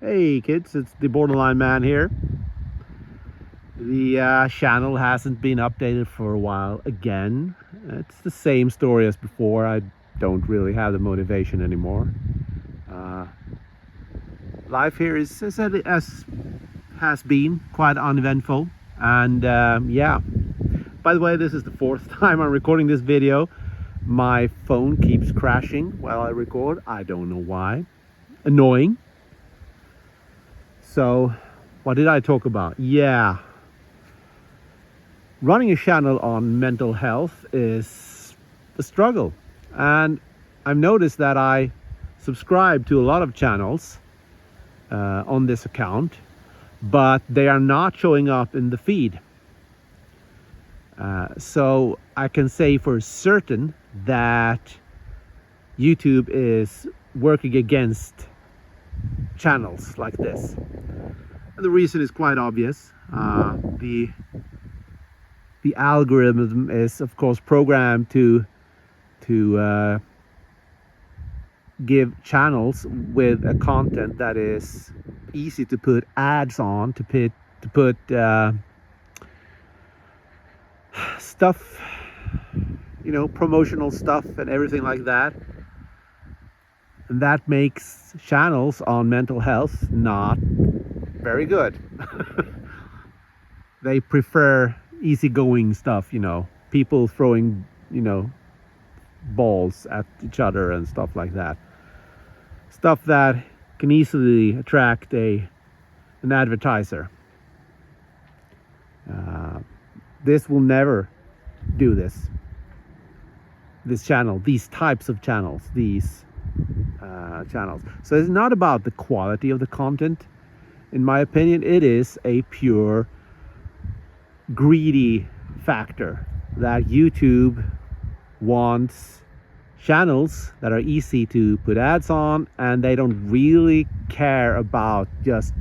Hey kids, it's the Borderline Man here. The channel hasn't been updated for a while again. It's the same story as before. I don't really have the motivation anymore. Uh, Life here is as has been quite uneventful. And yeah, by the way, this is the fourth time I'm recording this video. My phone keeps crashing while I record. I don't know why. Annoying. So, what did I talk about? Yeah. Running a channel on mental health is a struggle. And I've noticed that I subscribe to a lot of channels on this account, but they are not showing up in the feed. So I can say for certain that YouTube is working against channels like this. And the reason is quite obvious. The algorithm is, of course, programmed to give channels with a content that is easy to put ads on, to put stuff, promotional stuff and everything like that. And that makes channels on mental health not very good. They prefer easygoing stuff, people throwing, balls at each other and stuff like that. Stuff that can easily attract an advertiser. This will never do this. This channel, these types of channels, these channels. So it's not about the quality of the content. In my opinion, it is a pure greedy factor that YouTube wants channels that are easy to put ads on, and they don't really care about just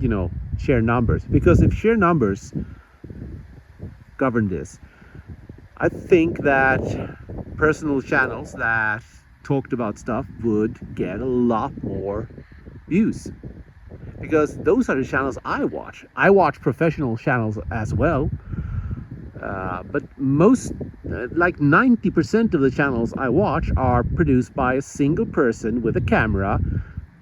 sheer numbers, because if sheer numbers govern this, I think that personal channels that talked about stuff would get a lot more views, because those are the channels I watch. I watch professional channels as well. But most, like 90% of the channels I watch are produced by a single person with a camera,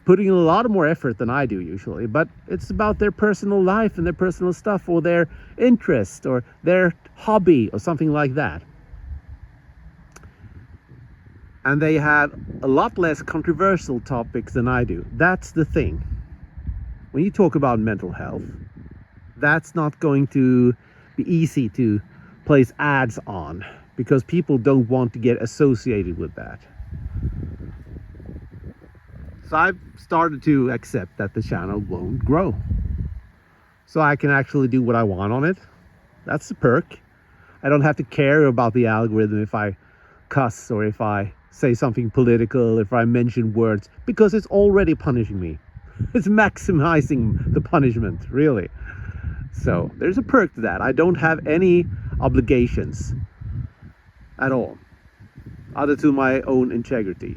putting in a lot more effort than I do usually. But it's about their personal life and their personal stuff, or their interest, or their hobby, or something like that. And they have a lot less controversial topics than I do. That's the thing. When you talk about mental health, that's not going to be easy to place ads on, because people don't want to get associated with that. So I've started to accept that the channel won't grow. So I can actually do what I want on it. That's the perk. I don't have to care about the algorithm if I cuss, or if I say something political, if I mention words, because it's already punishing me. It's maximizing the punishment, really. So there's a perk to that. I don't have any obligations at all, other to my own integrity.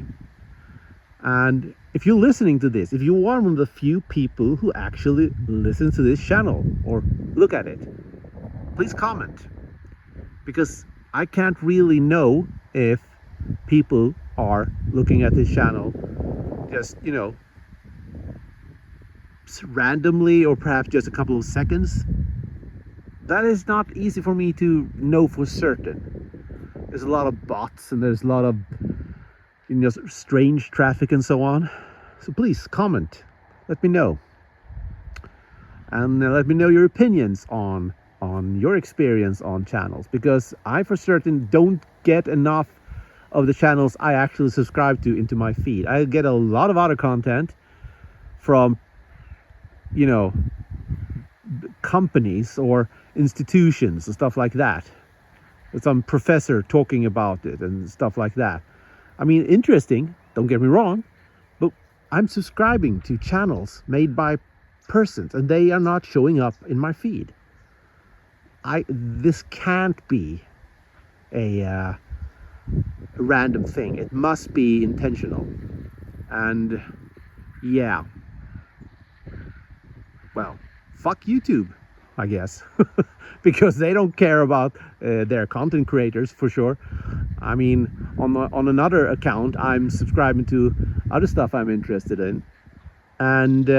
And if you're listening to this, if you're one of the few people who actually listen to this channel or look at it, please comment, because I can't really know if people are looking at this channel just, randomly, or perhaps just a couple of seconds. That is not easy for me to know for certain. There's a lot of bots, and there's a lot of strange traffic and so on. So please comment, let me know, and let me know your opinions on your experience on channels, because I for certain don't get enough of the channels I actually subscribe to into my feed. I get a lot of other content from companies or institutions and stuff like that, with some professor talking about it and stuff like that. I mean, interesting, don't get me wrong, but I'm subscribing to channels made by persons, and they are not showing up in my feed. This can't be a random thing. It must be intentional. And yeah, well, fuck YouTube, I guess, because they don't care about their content creators for sure. I mean, on another account, I'm subscribing to other stuff I'm interested in, and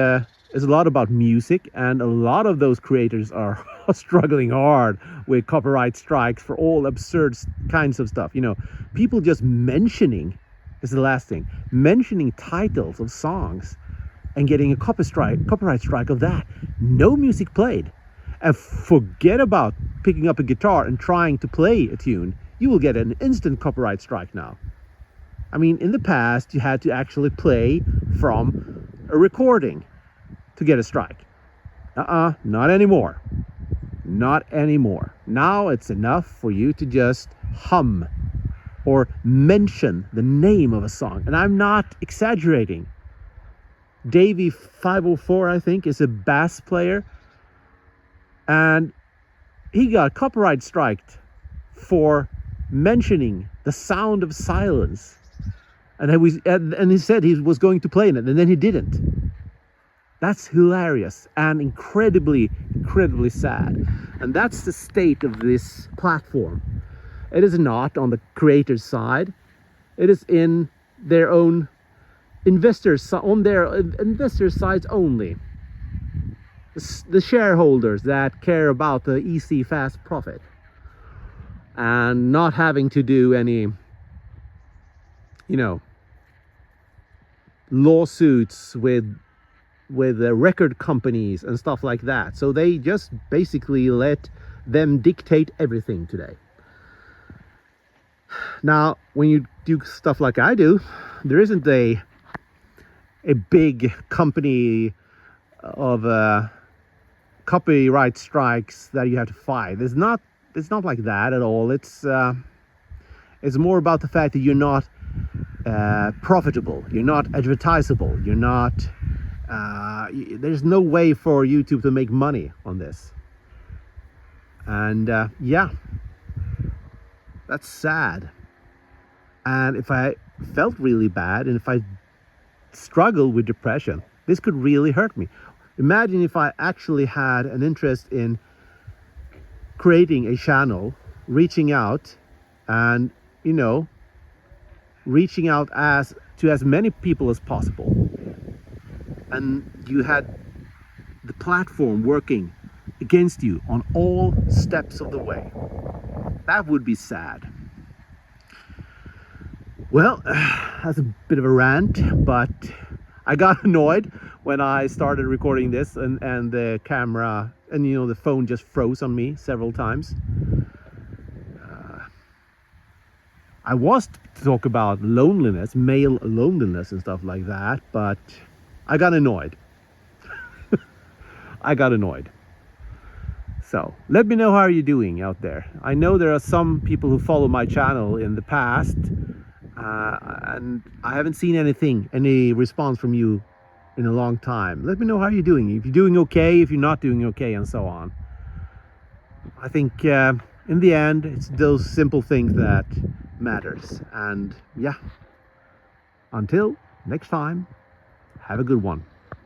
it's a lot about music, and a lot of those creators are struggling hard with copyright strikes for all absurd kinds of stuff. You know, people just mentioning is the last thing. Mentioning titles of songs and getting a copyright strike of that. No music played. And forget about picking up a guitar and trying to play a tune. You will get an instant copyright strike now. I mean, in the past, you had to actually play from a recording to get a strike. Not anymore. Not anymore. Now it's enough for you to just hum or mention the name of a song. And I'm not exaggerating. Davey 504, I think, is a bass player, and he got copyright striked for mentioning the sound of silence, and he said he was going to play in it, and then he didn't. That's hilarious and incredibly sad. And that's the state of this platform. It is not on the creator's side. It is in their own investors, on their investors' sides only. The shareholders that care about the easy, fast profit and not having to do any, lawsuits with record companies and stuff like that. So they just basically let them dictate everything today. Now, when you do stuff like I do, there isn't a big company of copyright strikes that you have to fight. It's not like that at all. It's more about the fact that you're not profitable, you're not advertisable, you're not there's no way for YouTube to make money on this. And yeah, that's sad. And if I felt really bad, and if I struggle with depression, this could really hurt me. Imagine if I actually had an interest in creating a channel, reaching out, and reaching out to as many people as possible, and you had the platform working against you on all steps of the way. That would be sad. Well, that's a bit of a rant, but I got annoyed when I started recording this, and the camera and the phone just froze on me several times. I was to talk about loneliness, male loneliness and stuff like that, but I got annoyed. I got annoyed. So let me know how you're doing out there. I know there are some people who follow my channel in the past, and I haven't seen any response from you in a long time. Let me know how you're doing. If you're doing okay, if you're not doing okay, and so on. I think in the end, it's those simple things that matters. And yeah, until next time, have a good one.